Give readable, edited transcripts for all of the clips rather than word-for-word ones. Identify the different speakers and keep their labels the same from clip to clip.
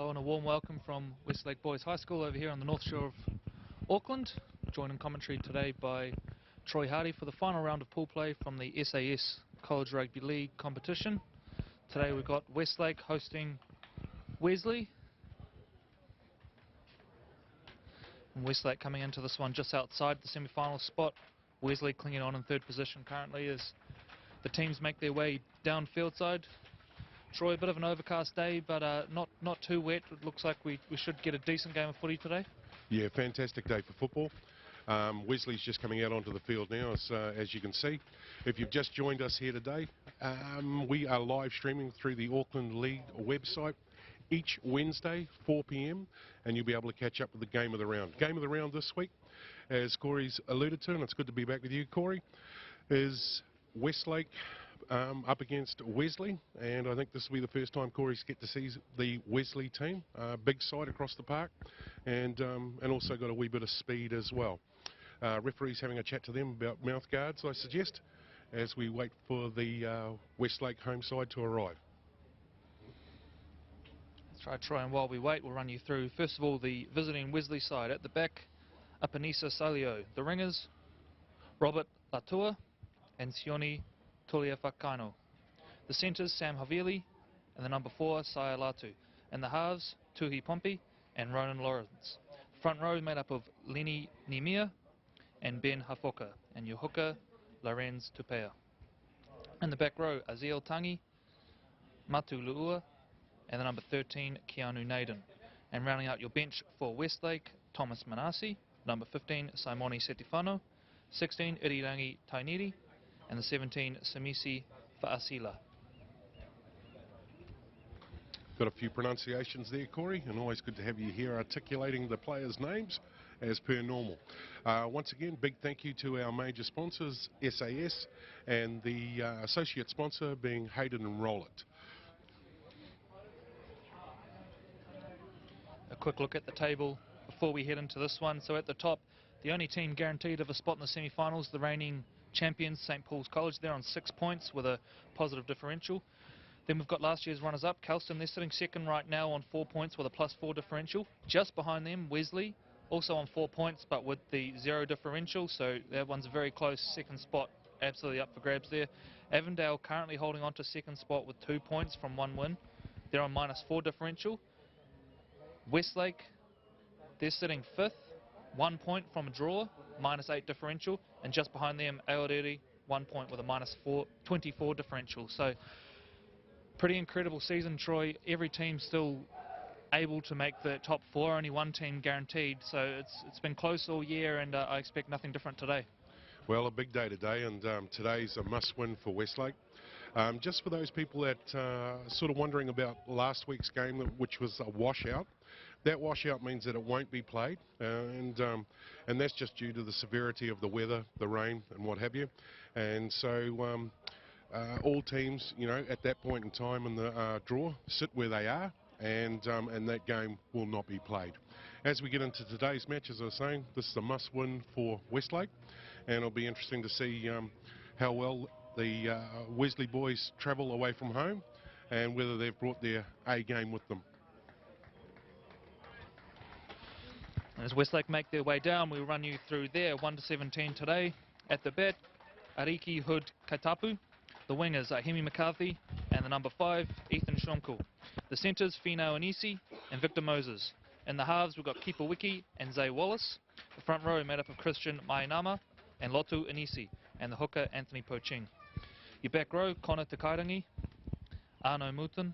Speaker 1: Hello and a warm welcome from Westlake Boys High School over here on the north shore of Auckland. Joined in commentary today by Troy Hardy for the final round of pool play from the SAS College Rugby League competition. Today we've got Westlake hosting Wesley. And Westlake coming into this one just outside the semi-final spot. Wesley clinging on in third position currently as the teams make their way down field side. Troy, a bit of an overcast day, but not too wet. It looks like we should get a decent game of footy today.
Speaker 2: Yeah, fantastic day for football. Wesley's just coming out onto the field now, as you can see. If you've just joined us here today, we are live streaming through the Auckland League website each Wednesday, 4 p.m, and you'll be able to catch up with the game of the round. Game of the round this week, as Corey's alluded to, and it's good to be back with you, Corey, is Westlake up against Wesley, and I think this will be the first time Corey's get to see the Wesley team. Big side across the park, and also got a wee bit of speed as well. Referee's having a chat to them about mouth guards, I suggest, as we wait for the Westlake home side to arrive.
Speaker 1: That's right, Troy, and while we wait, we'll run you through, first of all, the visiting Wesley side. At the back, Apanisa Salio. The ringers, Robert Latua and Sione Tuliafakaino. The centres, Sam Havili, and the number 4, Saya Latu. And the halves, Tuhi Pompey and Ronan Lawrence. Front row made up of Leni Nimia and Ben Hafoka, and your hooker, Lorenz Tupea. And the back row, Aziel Tangi, Matu Luua, and the number 13, Keanu Naden. And rounding out your bench for Westlake, Thomas Manasi, number 15, Simone Setifano, 16, Irirangi Tainiri, and the 17, Samisi Fa'asila.
Speaker 2: Got a few pronunciations there, Corey, and always good to have you here articulating the players' names as per normal. Once again, big thank you to our major sponsors, SAS, and the associate sponsor being Hayden and Rowlett.
Speaker 1: A quick look at the table before we head into this one. So at the top, the only team guaranteed of a spot in the semi-finals, the reigning champions, St. Paul's College. They're on 6 points with a positive differential. Then we've got last year's runners-up, Kelston. They're sitting second right now on 4 points with a +4 differential. Just behind them, Wesley, also on 4 points, but with the 0 differential. So that one's a very close second spot, absolutely up for grabs there. Avondale currently holding on to second spot with 2 points from 1 win. They're on -4 differential. Westlake, they're sitting 5th, 1 point from a draw, -8 differential, and just behind them, Aorere, 1 point with a -24 differential. So, pretty incredible season, Troy. Every team still able to make the top 4, only one team guaranteed. So it's been close all year, and I expect nothing different today.
Speaker 2: Well, a big day today, and today's a must-win for Westlake. Just for those people that sort of wondering about last week's game, which was a washout, that washout means that it won't be played, and that's just due to the severity of the weather, the rain, and what have you. And so all teams, you know, at that point in time in the draw, sit where they are, and that game will not be played. As we get into today's match, as I was saying, this is a must-win for Westlake, and it'll be interesting to see how well the Wesley boys travel away from home and whether they've brought their A game with them.
Speaker 1: As Westlake make their way down, we'll run you through there, 1 to 17 today. At the bat, Ariki Hood Kaitapu. The wingers are Hemi McCarthy and the number 5, Ethan Shonko. The centres, Finau Anisi and Victor Moses. In the halves, we've got Keeper Wiki and Zay Wallace. The front row made up of Christian Mainama and Lotu Anisi, and the hooker, Anthony Poching. Your back row, Connor Takairangi, Arno Mutin,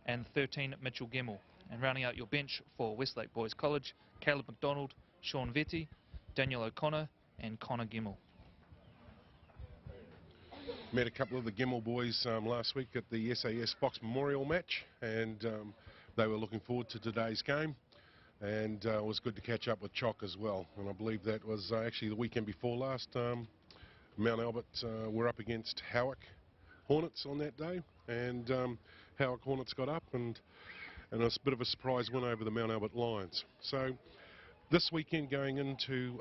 Speaker 1: and 13, Mitchell Gemmell. And rounding out your bench for Westlake Boys College, Caleb McDonald, Sean Vetti, Daniel O'Connor, and Connor Gemmell.
Speaker 2: Met a couple of the Gemmell boys last week at the SAS Fox Memorial match, and they were looking forward to today's game, and it was good to catch up with Chock as well. And I believe that was actually the weekend before last. Mount Albert were up against Howick Hornets on that day, and Howick Hornets got up, and it was a bit of a surprise win over the Mount Albert Lions. So this weekend going into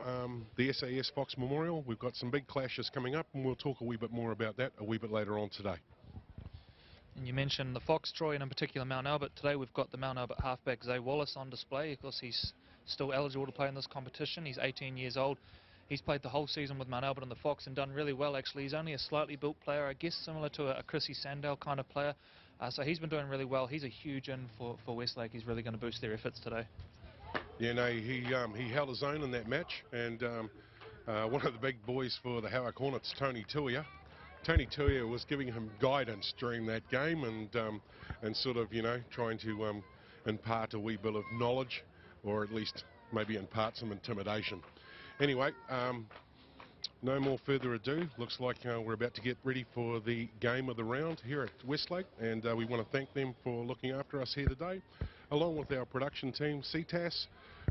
Speaker 2: the SAS Fox Memorial, we've got some big clashes coming up, and we'll talk a wee bit more about that a wee bit later on today.
Speaker 1: And you mentioned the Fox, Troy, and in particular Mount Albert. Today we've got the Mount Albert halfback Zay Wallace on display. Of course, he's still eligible to play in this competition. He's 18 years old. He's played the whole season with Mount Albert and the Fox and done really well, actually. He's only a slightly built player, I guess similar to a Chrissy Sandell kind of player. So he's been doing really well. He's a huge in for Westlake. He's really going to boost their efforts today.
Speaker 2: Yeah, no, he held his own in that match, and one of the big boys for the Howard Hornets, Tony Tuia. Tony Tuia was giving him guidance during that game and sort of, you know, trying to impart a wee bit of knowledge, or at least maybe impart some intimidation. Anyway, no more further ado. Looks like we're about to get ready for the game of the round here at Westlake, and we want to thank them for looking after us here today, along with our production team, CTAS,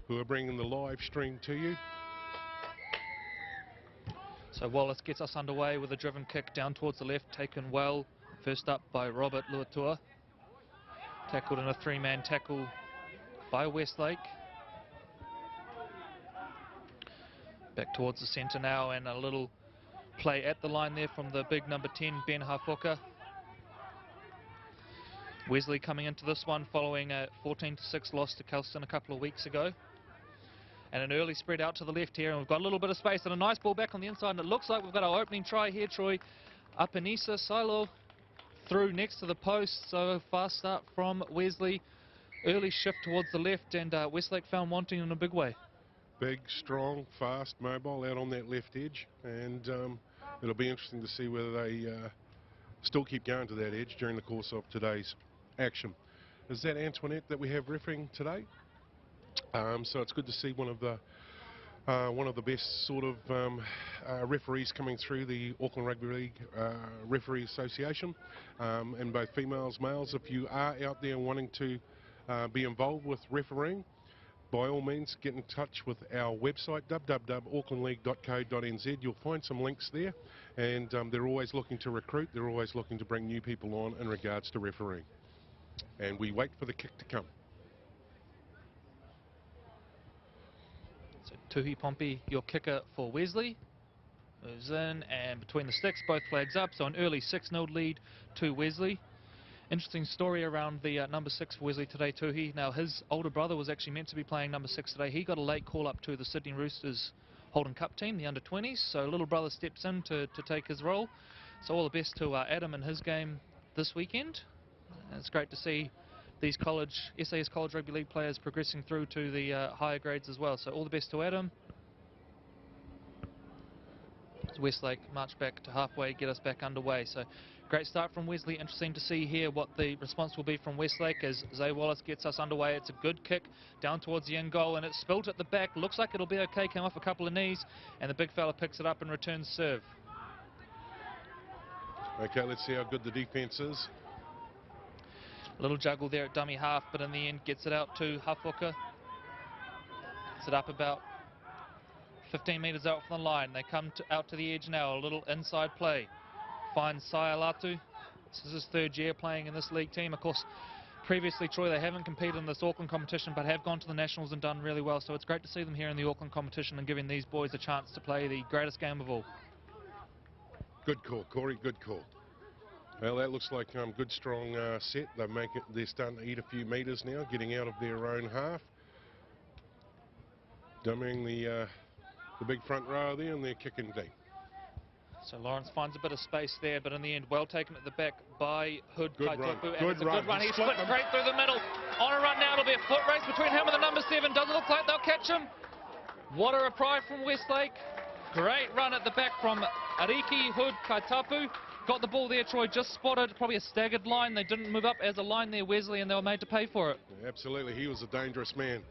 Speaker 2: who are bringing the live stream to you.
Speaker 1: So Wallace gets us underway with a driven kick down towards the left, taken well. First up by Robert Luatua. Tackled in a three-man tackle by Westlake. Back towards the centre now, and a little play at the line there from the big number 10, Ben Hafoka. Wesley coming into this one following a 14-6 loss to Kelston a couple of weeks ago. And an early spread out to the left here, and we've got a little bit of space and a nice ball back on the inside, and it looks like we've got our opening try here, Troy. Apanisa Silo through next to the post, so a fast start from Wesley. Early shift towards the left, and Westlake found wanting in a big way.
Speaker 2: Big, strong, fast, mobile out on that left edge, and it'll be interesting to see whether they still keep going to that edge during the course of today's action. Is that Antoinette that we have refereeing today? So it's good to see one of the best sort of referees coming through the Auckland Rugby League Referee Association, and both females, males. If you are out there wanting to be involved with refereeing, by all means get in touch with our website www.aucklandleague.co.nz. You'll find some links there, and they're always looking to recruit, they're always looking to bring new people on in regards to refereeing. And we wait for the kick to come.
Speaker 1: So Tuhi Pompey, your kicker for Wesley, moves in, and between the sticks, both flags up, so an early 6-0 lead to Wesley. Interesting story around the number 6 for Wesley today, Tuhi. Now, his older brother was actually meant to be playing number 6 today. He got a late call up to the Sydney Roosters Holden Cup team, the under-20s, so little brother steps in to take his role. So all the best to Adam in his game this weekend. It's great to see these SAS College Rugby League players progressing through to the higher grades as well. So all the best to Adam. Westlake march back to halfway, get us back underway. So great start from Wesley. Interesting to see here what the response will be from Westlake as Zay Wallace gets us underway. It's a good kick down towards the end goal, and it's spilt at the back. Looks like it'll be okay. Came off a couple of knees, and the big fella picks it up and returns serve.
Speaker 2: Okay, let's see how good the defence is.
Speaker 1: A little juggle there at dummy half, but in the end gets it out to Hafoka. Gets it up about 15 metres out from the line. They come out to the edge now. A little inside play. Finds Sayalatu. This is his 3rd year playing in this league team. Of course, previously, Troy, they haven't competed in this Auckland competition, but have gone to the Nationals and done really well. So it's great to see them here in the Auckland competition and giving these boys a chance to play the greatest game of all.
Speaker 2: Good call, Corey, good call. Well, that looks like good, strong set. They're starting to eat a few metres now, getting out of their own half. Dummying the big front row there, and they're kicking deep.
Speaker 1: So Lawrence finds a bit of space there, but in the end, well taken at the back by Hood Kaitopu.
Speaker 2: Good run.
Speaker 1: Good run. He splits straight through the middle. On a run now, it'll be a foot race between him and the number 7. Doesn't look like they'll catch him. What a reply from Westlake. Great run at the back from Ariki Hood Kaitapu. Got the ball there, Troy, just spotted, probably a staggered line. They didn't move up as a line there, Wesley, and they were made to pay for it.
Speaker 2: Yeah, absolutely, he was a dangerous man.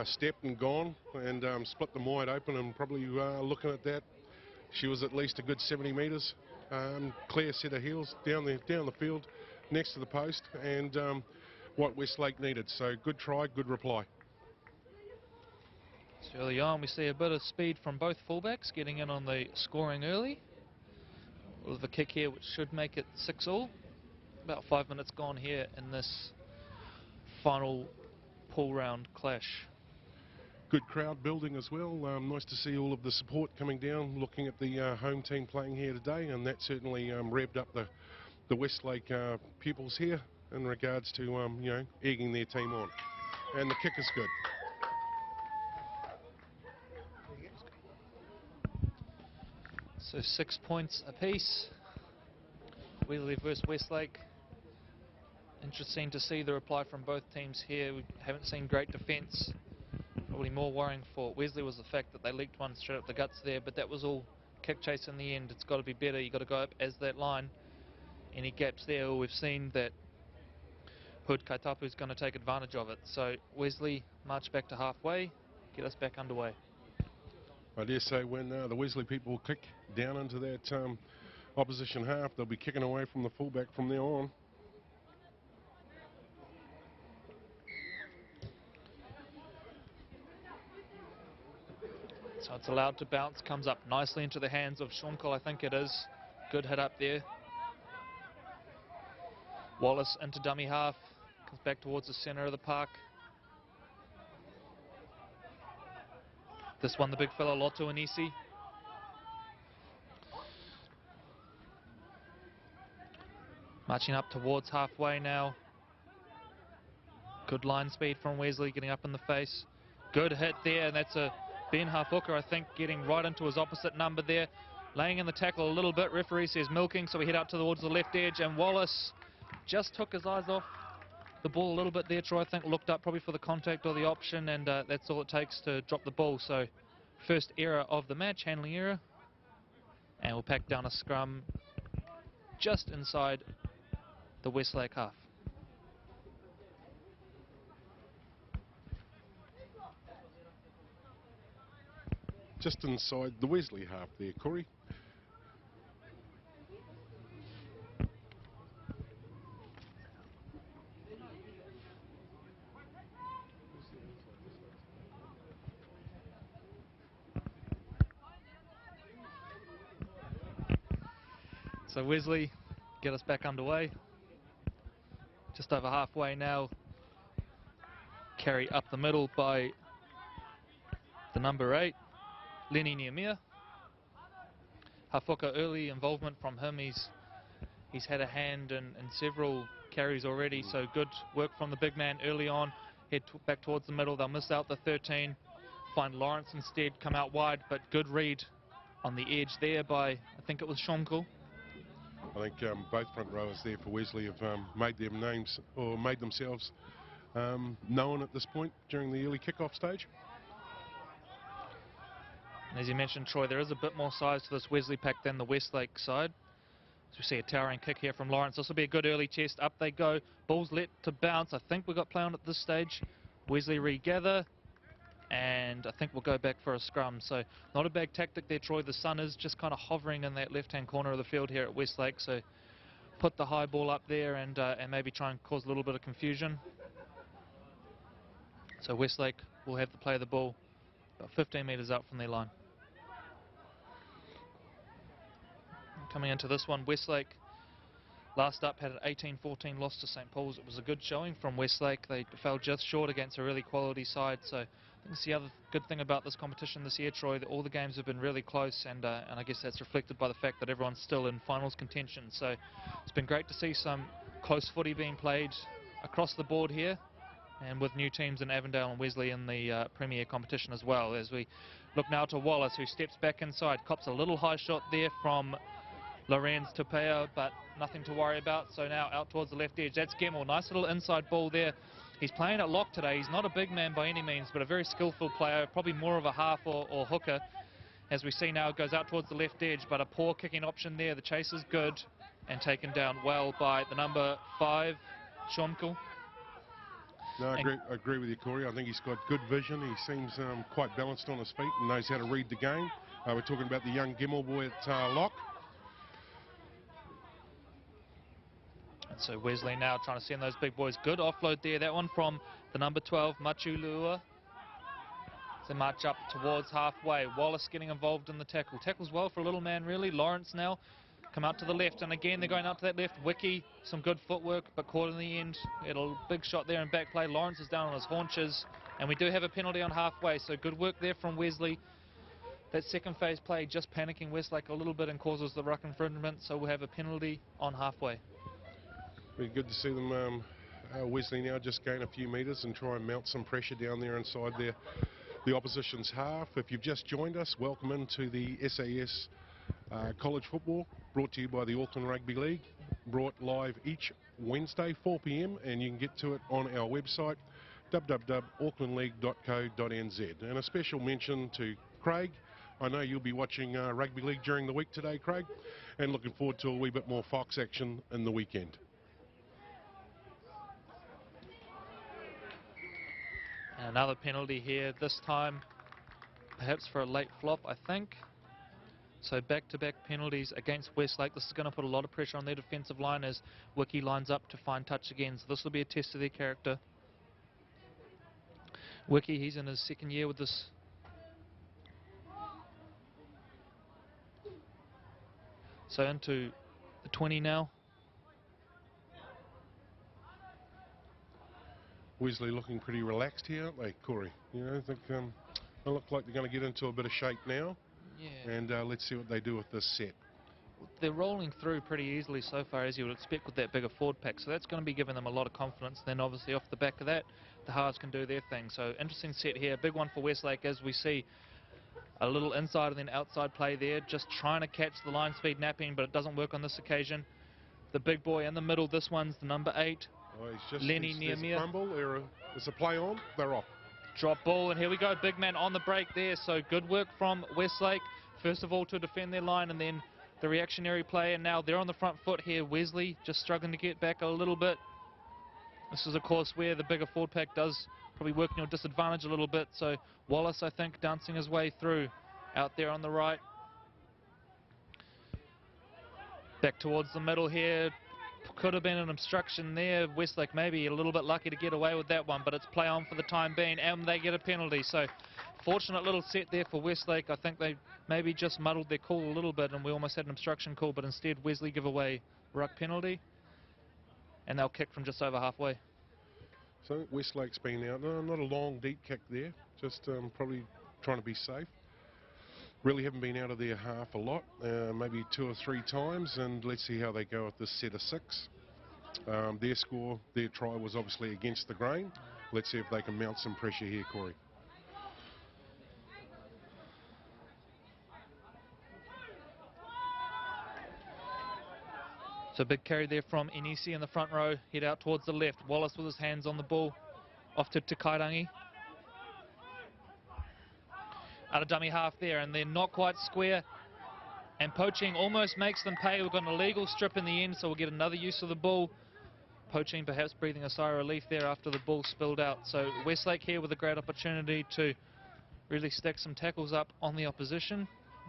Speaker 2: Stepped and gone, and split them wide open, and probably looking at that, she was at least a good 70 metres. Clear set of heels down the field, next to the post, and what Westlake needed. So good try, good reply.
Speaker 1: So early on, we see a bit of speed from both fullbacks, getting in on the scoring early. With a kick here, which should make it 6-all. About 5 minutes gone here in this final pool round clash.
Speaker 2: Good crowd building as well. Nice to see all of the support coming down, looking at the home team playing here today, and that certainly revved up the Westlake pupils here in regards to, you know, egging their team on. And the kick is good.
Speaker 1: So 6 points apiece. Wesley versus Westlake. Interesting to see the reply from both teams here. We haven't seen great defence. Probably more worrying for Wesley was the fact that they leaked one straight up the guts there, but that was all kick chase in the end. It's got to be better. You've got to go up as that line. Any gaps there, well, we've seen that Hood Kaitapu's going to take advantage of it. So Wesley march back to halfway, get us back underway.
Speaker 2: I dare say when the Wesley people kick down into that opposition half, they'll be kicking away from the fullback from now on.
Speaker 1: So it's allowed to bounce, comes up nicely into the hands of Shonkel, I think it is. Good hit up there. Wallace into dummy half, comes back towards the centre of the park. This one, the big fella, Lotto Anisi. Marching up towards halfway now. Good line speed from Wesley, getting up in the face. Good hit there, and that's a Ben Hafuka, I think, getting right into his opposite number there. Laying in the tackle a little bit. Referee says milking, so we head out towards the left edge, and Wallace just took his eyes off the ball a little bit there. Troy, I think, looked up probably for the contact or the option, and that's all it takes to drop the ball. So first error of the match, handling error. And we'll pack down a scrum just inside the Westlake half.
Speaker 2: Just inside the Wesley half there, Corey.
Speaker 1: So Wesley, get us back underway. Just over halfway now. Carry up the middle by the number 8, Lenny Niamia. Hafuka, early involvement from him. He's had a hand in several carries already, so good work from the big man early on. Head back towards the middle. They'll miss out the 13. Find Lawrence instead, come out wide, but good read on the edge there by, I think it was Shonkel.
Speaker 2: I think both front rowers there for Wesley have made their names or made themselves known at this point during the early kick-off stage.
Speaker 1: And as you mentioned, Troy, there is a bit more size to this Wesley pack than the Westlake side. So we see a towering kick here from Lawrence. This will be a good early test. Up they go. Ball's let to bounce. I think we've got play on at this stage. Wesley regather. And I think we'll go back for a scrum. So not a bad tactic there, Troy. The sun is just kind of hovering in that left-hand corner of the field here at Westlake. So put the high ball up there and maybe try and cause a little bit of confusion. So Westlake will have the play of the ball about 15 metres out from their line. Coming into this one, Westlake last up had an 18-14 loss to St. Paul's. It was a good showing from Westlake. They fell just short against a really quality side. So I think it's the other good thing about this competition this year, Troy, that all the games have been really close, and I guess that's reflected by the fact that everyone's still in finals contention. So it's been great to see some close footy being played across the board here, and with new teams in Avondale and Wesley in the Premier competition as well. As we look now to Wallace, who steps back inside, cops a little high shot there from Lorenz Tupea, but nothing to worry about. So now out towards the left edge. That's Gemmell. Nice little inside ball there. He's playing at lock today. He's not a big man by any means, but a very skillful player, probably more of a half or hooker. As we see now, it goes out towards the left edge, but a poor kicking option there. The chase is good and taken down well by the number 5, Shonkel.
Speaker 2: No, I agree with you, Corey. I think he's got good vision. He seems quite balanced on his feet and knows how to read the game. We're talking about the young Gemmell boy at lock.
Speaker 1: So Wesley now trying to send those big boys. Good offload there. That one from the number 12, Machu Lua. So march up towards halfway. Wallace getting involved in the tackle. Tackles well for a little man, really. Lawrence now come out to the left. And again, they're going out to that left. Wiki, some good footwork, but caught in the end. A big shot there in back play. Lawrence is down on his haunches. And we do have a penalty on halfway. So good work there from Wesley That second phase play just panicking Westlake a little bit and causes the ruck infringement, so we'll have a penalty on halfway.
Speaker 2: Be good to see them, Wesley now just gain a few metres and try and mount some pressure down there inside the opposition's half. If you've just joined us, welcome into the SAS College Football, brought to you by the Auckland Rugby League, brought live each Wednesday 4 p.m, and you can get to it on our website www.aucklandleague.co.nz. And a special mention to Craig. I know you'll be watching rugby league during the week today, Craig, and looking forward to a wee bit more Fox action in the weekend.
Speaker 1: Another penalty here, this time perhaps for a late flop, I think. So back-to-back penalties against Westlake. This is going to put a lot of pressure on their defensive line as Wiki lines up to find touch again. So this will be a test of their character. Wiki, he's in his second year with this. So into the 20 now.
Speaker 2: Wesley looking pretty relaxed here, aren't they, Corey? You know, I think they look like they're going to get into a bit of shape now.
Speaker 1: Yeah.
Speaker 2: And let's see what they do with this set.
Speaker 1: They're rolling through pretty easily so far, as you would expect with that bigger forward pack. So that's going to be giving them a lot of confidence. Then obviously off the back of that, the halves can do their thing. So interesting set here. Big one for Westlake as we see a little inside and then outside play there. Just trying to catch the line speed napping, but it doesn't work on this occasion. The big boy in the middle, this one's the number 8.
Speaker 2: Oh, he's just,
Speaker 1: Lenny
Speaker 2: there's a
Speaker 1: Niamia.
Speaker 2: fumble, there's a play on, they're off.
Speaker 1: Drop ball, and here we go, big man on the break there. So good work from Westlake, first of all to defend their line, and then the reactionary play, and now they're on the front foot here. Wesley just struggling to get back a little bit. This is of course where the bigger forward pack does probably work in your disadvantage a little bit. So Wallace, I think, dancing his way through out there on the right. Back towards the middle here. Could have been an obstruction there. Westlake maybe a little bit lucky to get away with that one, but it's play on for the time being, and they get a penalty. So fortunate little set there for Westlake. I think they maybe just muddled their call a little bit, and we almost had an obstruction call, but instead Wesley give away ruck penalty, and they'll kick from just over halfway.
Speaker 2: So Westlake's been out. No, not a long, deep kick there. Just probably trying to be safe. Really haven't been out of their half a lot, maybe 2 or 3 times, and let's see how they go with this set of 6. Their score, their try was obviously against the grain. Let's see if they can mount some pressure here, Corey.
Speaker 1: So big carry there from Inisi in the front row, head out towards the left. Wallace with his hands on the ball, off to Kairangi. Out of dummy half there, and they're not quite square, and Poaching almost makes them pay. We've got an illegal strip in the end, so we'll get another use of the ball. Poaching perhaps breathing a sigh of relief there after the ball spilled out. So Westlake here with a great opportunity to really stack some tackles up on the opposition,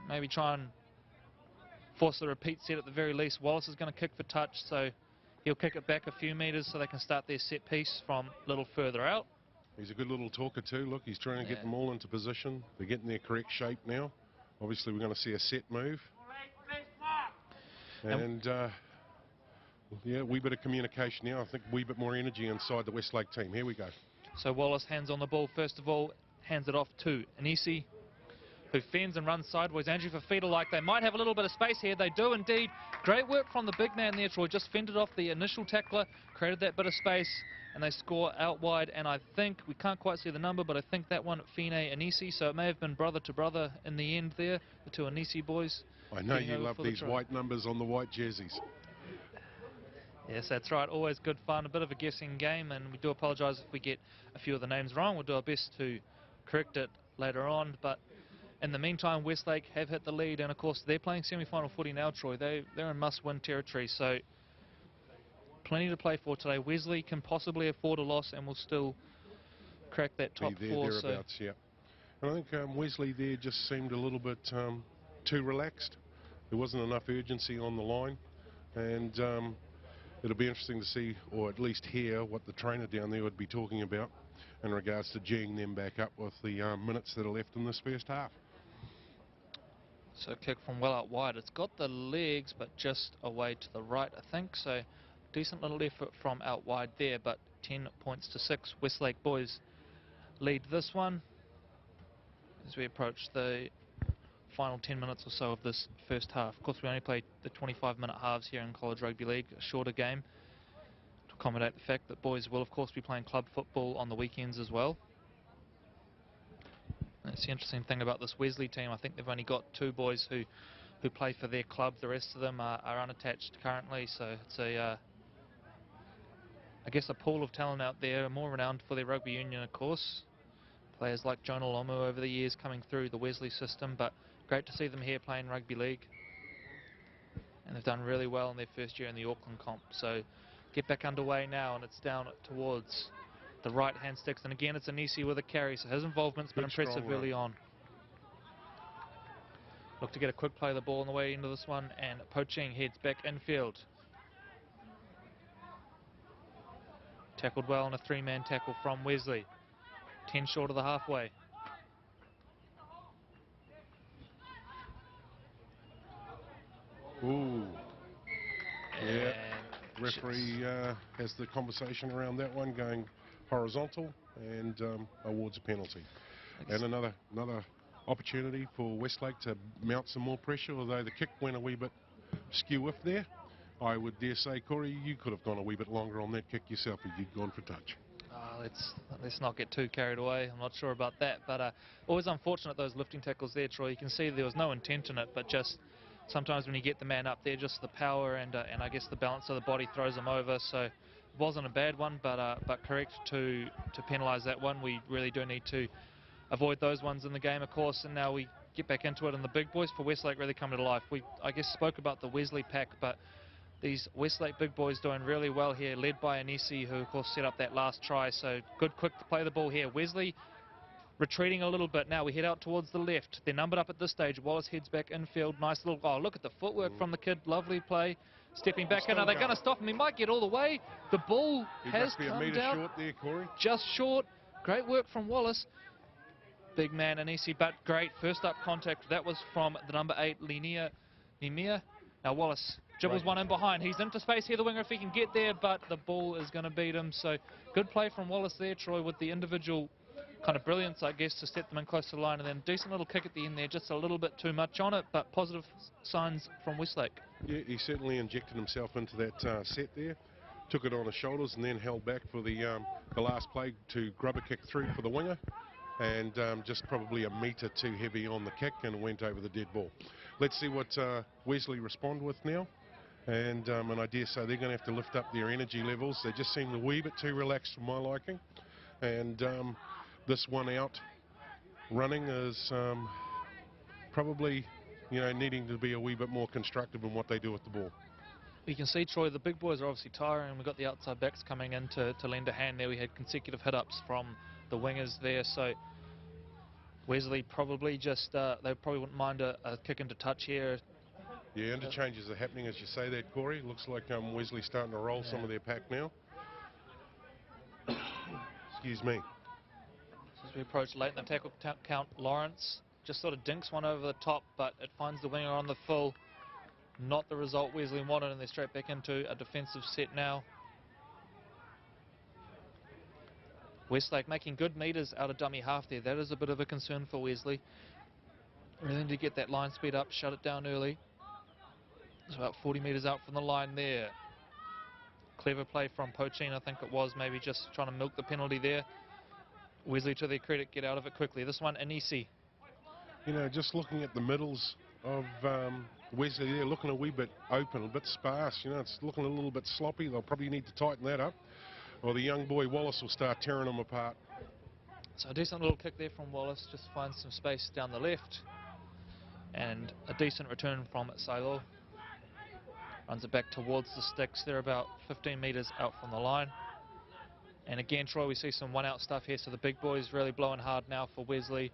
Speaker 1: maybe try and force the repeat set at the very least. Wallace is going to kick for touch, so he'll kick it back a few metres so they can start their set piece from a little further out.
Speaker 2: He's a good little talker too. Look, he's trying to get them all into position. They're getting their correct shape now. Obviously, we're going to see a set move. And, yeah, a wee bit of communication now. I think a wee bit more energy inside the Westlake team. Here we go.
Speaker 1: So Wallace hands on the ball. First of all, hands it off to Inisi, who fends and runs sideways. Andrew Fafita like they might have a little bit of space here. They do indeed. Great work from the big man there, Troy. Just fended off the initial tackler, created that bit of space, and they score out wide. And I think, we can't quite see the number, but I think that one, Fine Inisi, so it may have been brother to brother in the end there, the 2 Inisi boys.
Speaker 2: I know you love these white numbers on the white jerseys.
Speaker 1: Yes, that's right. Always good fun. A bit of a guessing game, and we do apologise if we get a few of the names wrong. We'll do our best to correct it later on. But in the meantime, Westlake have hit the lead, and of course they're playing semi-final footy now, Troy. They're in must-win territory, so plenty to play for today. Wesley can possibly afford a loss and will still crack that top 4.
Speaker 2: Thereabouts, yeah. And I think Wesley there just seemed a little bit too relaxed. There wasn't enough urgency on the line, and it'll be interesting to see, or at least hear, what the trainer down there would be talking about in regards to geeing them back up with the minutes that are left in this first half.
Speaker 1: So kick from well out wide. It's got the legs, but just away to the right, I think. So decent little effort from out wide there, but 10 points to 6. Westlake boys lead this one as we approach the final 10 minutes or so of this first half. Of course, we only play the 25-minute halves here in College Rugby League, a shorter game to accommodate the fact that boys will, of course, be playing club football on the weekends as well. That's the interesting thing about this Wesley team. I think they've only got 2 boys who play for their club. The rest of them are unattached currently, so it's I guess a pool of talent out there, more renowned for their rugby union, of course. Players like Jonah Lomu over the years coming through the Wesley system, but great to see them here playing rugby league. And they've done really well in their first year in the Auckland comp. So get back underway now, and it's down towards the right-hand sticks. And again, it's Anisi with a carry, so his involvement's been impressive early on. Look to get a quick play of the ball on the way into this one, and Poaching heads back infield. Tackled well on a 3-man tackle from Wesley. 10 short of the halfway.
Speaker 2: Ooh. Yeah. Referee has the conversation around that one, going horizontal, and awards a penalty. And another opportunity for Westlake to mount some more pressure, although the kick went a wee bit skew-if there. I would dare say, Corey, you could have gone a wee bit longer on that kick yourself if you'd gone for touch.
Speaker 1: Let's not get too carried away. I'm not sure about that, but always unfortunate those lifting tackles there, Troy. You can see there was no intent in it, but just sometimes when you get the man up there, just the power and I guess the balance of the body throws him over. So it wasn't a bad one, but correct to penalise that one. We really do need to avoid those ones in the game, of course, and now we get back into it, and the big boys for Westlake really come to life. We, I guess, spoke about the Wesley pack, but these Westlake big boys doing really well here, led by Anisi, who of course set up that last try. So good quick to play the ball here. Wesley retreating a little bit. Now we head out towards the left. They're numbered up at this stage. Wallace heads back infield. Nice little, oh, look at the footwork from the kid. Lovely play. Stepping back in. Are they going to stop him? He might get all the way. The ball has come down.
Speaker 2: He must be a metre short there, Corey.
Speaker 1: Just short. Great work from Wallace. Big man Anisi, but great first up contact. That was from the number 8, Nimia. Now Wallace dribbles one in behind. He's into space here, the winger, if he can get there, but the ball is going to beat him. So good play from Wallace there, Troy, with the individual kind of brilliance, I guess, to step them in close to the line. And then decent little kick at the end there, just a little bit too much on it, but positive signs from Westlake. Yeah,
Speaker 2: he certainly injected himself into that set there. Took it on his shoulders and then held back for the last play to grub a kick through for the winger. And just probably a metre too heavy on the kick and went over the dead ball. Let's see what Wesley respond with now. And I dare say they're going to have to lift up their energy levels. They just seem a wee bit too relaxed for my liking. And this one out running is probably, you know, needing to be a wee bit more constructive in what they do with the ball.
Speaker 1: You can see, Troy, the big boys are obviously tiring. We've got the outside backs coming in to lend a hand there. We had consecutive hit-ups from the wingers there, so Wesley probably just, they probably wouldn't mind a kick into touch here.
Speaker 2: Yeah, interchanges are happening as you say that, Corey. Looks like Wesley's starting to roll some of their pack now. Excuse me.
Speaker 1: As we approach late in the tackle count, Lawrence just sort of dinks one over the top, but it finds the winger on the full. Not the result Wesley wanted, and they're straight back into a defensive set now. Westlake making good meters out of dummy half there. That is a bit of a concern for Wesley. Really need to get that line speed up, shut it down early. It's about 40 meters out from the line there. Clever play from Poaching, I think it was, maybe just trying to milk the penalty there. Wesley, to their credit, get out of it quickly. This one, Anisi.
Speaker 2: You know, just looking at the middles of Wesley there, looking a wee bit open, a bit sparse. You know, it's looking a little bit sloppy. They'll probably need to tighten that up, or the young boy Wallace will start tearing them apart.
Speaker 1: So a decent little kick there from Wallace, just finds some space down the left. And a decent return from Silo. Runs it back towards the sticks. They're about 15 metres out from the line. And again, Troy, we see some one-out stuff here, so the big boys really blowing hard now for Wesley.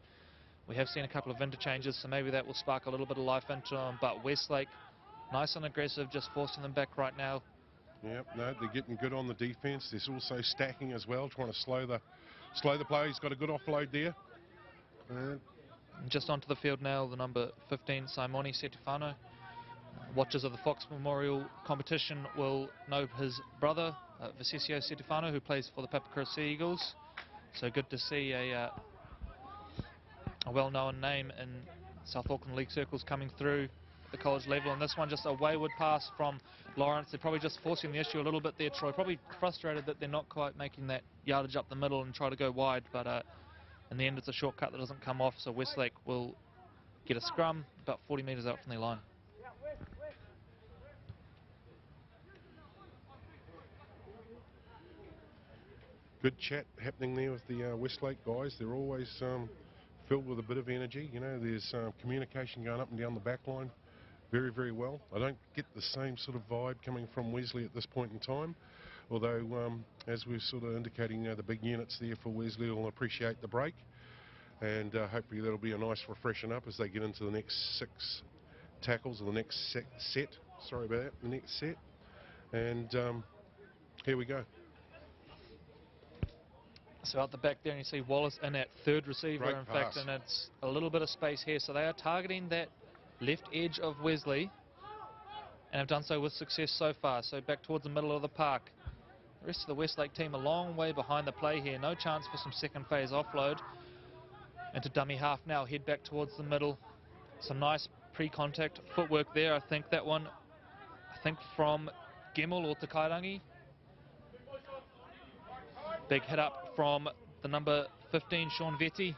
Speaker 1: We have seen a couple of interchanges, so maybe that will spark a little bit of life into them. But Westlake, nice and aggressive, just forcing them back right now.
Speaker 2: Yep, no, they're getting good on the defence. There's also stacking as well, trying to slow the play. He's got a good offload there.
Speaker 1: Just onto the field now, the number 15, Simone Setefano. Watchers of the Fox Memorial competition will know his brother, Vicesio Setefano, who plays for the Papakura Sea Eagles. So good to see a well-known name in South Auckland League circles coming through at the college level, and this one just a wayward pass from Lawrence. They're probably just forcing the issue a little bit there, Troy. Probably frustrated that they're not quite making that yardage up the middle and try to go wide, but in the end it's a shortcut that doesn't come off, so Westlake will get a scrum about 40 metres out from their line.
Speaker 2: Good chat happening there with the Westlake guys. They're always filled with a bit of energy. You know, there's communication going up and down the back line very, very well. I don't get the same sort of vibe coming from Wesley at this point in time, although as we're sort of indicating, the big units there for Wesley will appreciate the break, and hopefully that'll be a nice refreshing up as they get into the next 6 tackles or the next set. Sorry about that, the next set. And here we go.
Speaker 1: So out the back there, and you see Wallace in at third receiver,
Speaker 2: Great
Speaker 1: in
Speaker 2: pass.
Speaker 1: fact, and it's a little bit of space here. So they are targeting that left edge of Wesley, and have done so with success so far. So back towards the middle of the park. The rest of the Westlake team a long way behind the play here. No chance for some second phase offload. Into dummy half now, head back towards the middle. Some nice pre-contact footwork there. I think that one, from Gemmell or Takairangi. Big hit up from the number 15, Sean Vetti.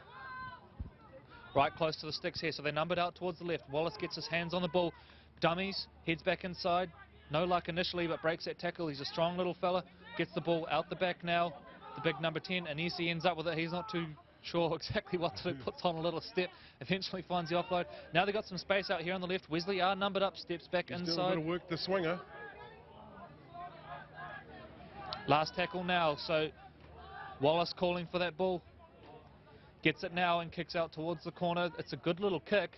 Speaker 1: Right close to the sticks here, so they're numbered out towards the left. Wallace gets his hands on the ball. Dummies, heads back inside. No luck initially, but breaks that tackle. He's a strong little fella. Gets the ball out the back now. The big number 10, and he ends up with it. He's not too sure exactly what to do. Puts on a little step. Eventually finds the offload. Now they've got some space out here on the left. Wesley are numbered up. Steps back
Speaker 2: He's
Speaker 1: inside.
Speaker 2: doing a bit of work, the swinger.
Speaker 1: Last tackle now, so Wallace calling for that ball. Gets it now and kicks out towards the corner. It's a good little kick.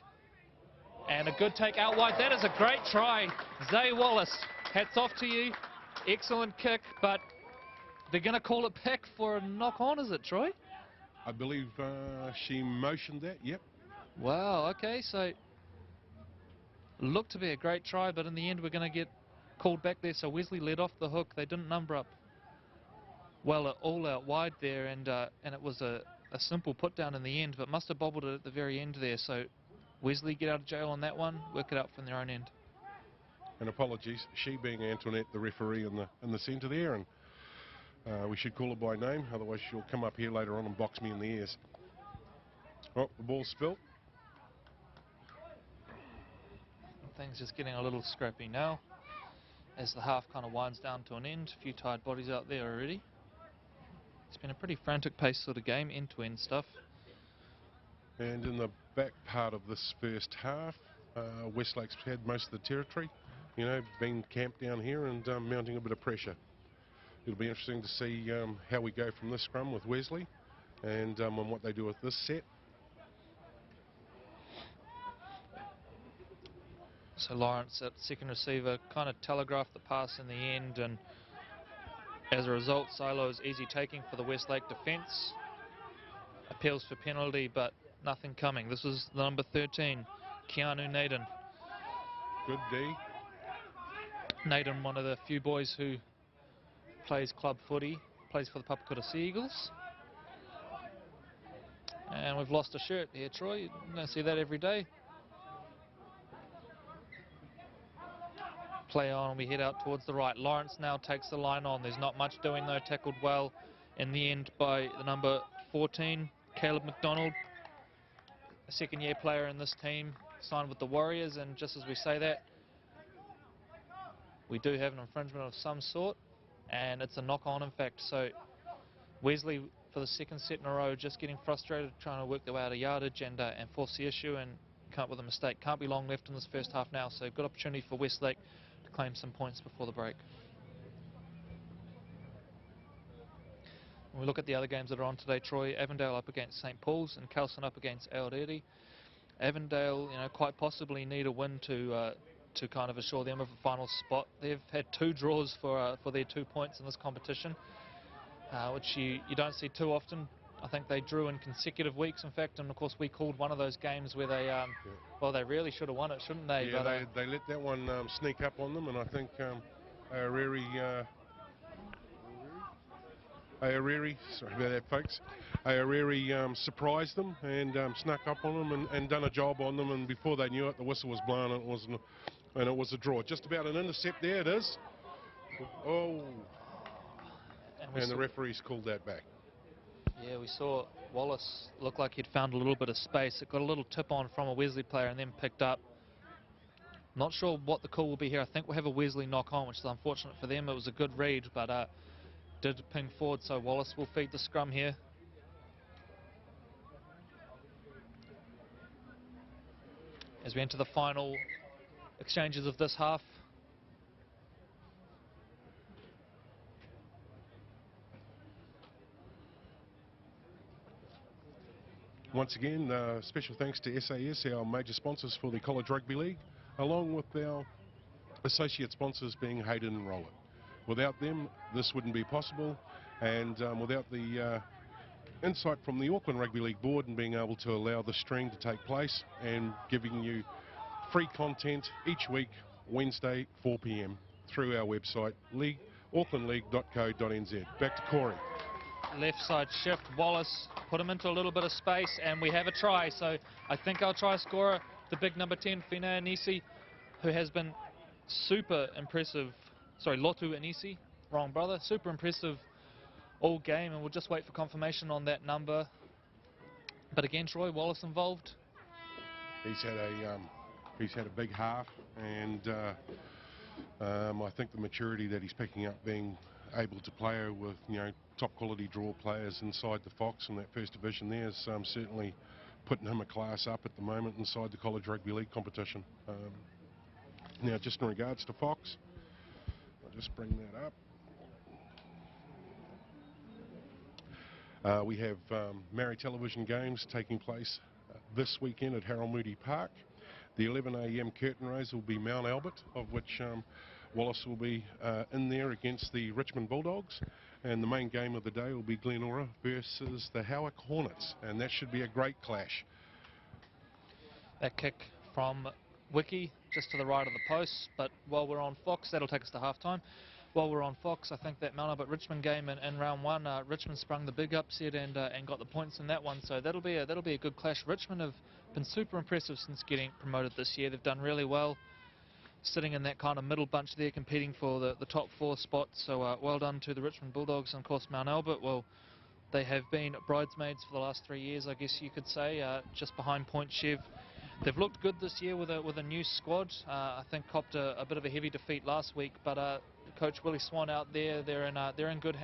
Speaker 1: And a good take out wide. That is a great try. Zay Wallace, hats off to you. Excellent kick, but they're going to call it back for a knock on, is it, Troy?
Speaker 2: I believe she motioned that, yep.
Speaker 1: Wow, okay, so looked to be a great try, but in the end we're going to get called back there. So Wesley led off the hook. They didn't number up well all out wide there, and it was a simple put down in the end, but must have bobbled it at the very end there. So Wesley get out of jail on that one, work it out from their own end.
Speaker 2: And apologies, she being Antoinette, the referee in the centre there, and we should call her by name, otherwise she'll come up here later on and box me in the ears. Oh, the ball's spilt.
Speaker 1: Things just getting a little scrappy now as the half kind of winds down to an end. A few tired bodies out there already. It's been a pretty frantic pace sort of game, end-to-end stuff.
Speaker 2: And in the back part of this first half, Westlake's had most of the territory, you know, been camped down here and mounting a bit of pressure. It'll be interesting to see how we go from this scrum with Wesley and on what they do with this set.
Speaker 1: So Lawrence at second receiver kind of telegraphed the pass in the end, and as a result Silo's easy taking for the Westlake defence. Appeals for penalty, but nothing coming. This is the number 13, Keanu Naden.
Speaker 2: Good D.
Speaker 1: Naden, one of the few boys who plays club footy, plays for the Papakura Sea Eagles. And we've lost a shirt here, Troy. You don't see that every day. Play on, we head out towards the right. Lawrence now takes the line on. There's not much doing though, tackled well in the end by the number 14, Caleb McDonald, a second-year player in this team, signed with the Warriors, and just as we say that, we do have an infringement of some sort, and it's a knock-on in fact. So Wesley, for the second set in a row, just getting frustrated, trying to work their way out of yardage and force the issue, and come up with a mistake. Can't be long left in this first half now, so good opportunity for Westlake to claim some points before the break. When we look at the other games that are on today, Troy, Avondale up against St. Paul's and Kelson up against Aotearoa. Avondale, you know, quite possibly need a win to kind of assure them of a final spot. They've had 2 draws for their 2 points in this competition, which you don't see too often. I think they drew in consecutive weeks, in fact, and of course we called one of those games where they, well, they really should have won it, shouldn't they?
Speaker 2: Yeah,
Speaker 1: but,
Speaker 2: they let that one sneak up on them, and I think Aoreri, sorry about that, folks. Aoreri surprised them and snuck up on them and done a job on them, and before they knew it, the whistle was blown and it was a draw. Just about an intercept there, it is. Oh, and the referee's called that back.
Speaker 1: Yeah, we saw Wallace look like he'd found a little bit of space. It got a little tip on from a Wesley player and then picked up. Not sure what the call will be here. I think we'll have a Wesley knock on, which is unfortunate for them. It was a good read, but did ping forward, so Wallace will feed the scrum here. As we enter the final exchanges of this half.
Speaker 2: Once again, special thanks to SAS, our major sponsors for the College Rugby League, along with our associate sponsors being Hayden and Roller. Without them, this wouldn't be possible, and without the insight from the Auckland Rugby League Board and being able to allow the stream to take place and giving you free content each week, Wednesday, 4 p.m, through our website, aucklandleague.co.nz. Back to Corey.
Speaker 1: Left side shift, Wallace put him into a little bit of space, and we have a try. So I think our try scorer, the big number 10, Finea Anisi, who has been super impressive. Sorry, Lotu Anisi, wrong brother. Super impressive all game, and we'll just wait for confirmation on that number. But again, Troy, Wallace involved.
Speaker 2: He's had a big half, and I think the maturity that he's picking up, being able to play with top quality draw players inside the Fox in that first division there, is certainly putting him a class up at the moment inside the College Rugby League competition. Now, just in regards to Fox, I'll just bring that up. We have Maori television games taking place this weekend at Harold Moody Park. The 11 a.m. curtain raise will be Mount Albert, of which Wallace will be in there against the Richmond Bulldogs, and the main game of the day will be Glenora versus the Howick Hornets, and that should be a great clash.
Speaker 1: That kick from Wiki just to the right of the post, but while we're on Fox, that'll take us to half-time. While we're on Fox, I think that Mount Albert Richmond game in round one, Richmond sprung the big upset and got the points in that one, so that'll be a good clash. Richmond have been super impressive since getting promoted this year. They've done really well, sitting in that kind of middle bunch there, competing for the top 4 spots. So well done to the Richmond Bulldogs, and of course Mount Albert. Well, they have been bridesmaids for the last 3 years, I guess you could say, just behind Point Chev. They've looked good this year with a new squad. I think copped a bit of a heavy defeat last week, but Coach Willie Swan out there, they're in good hands.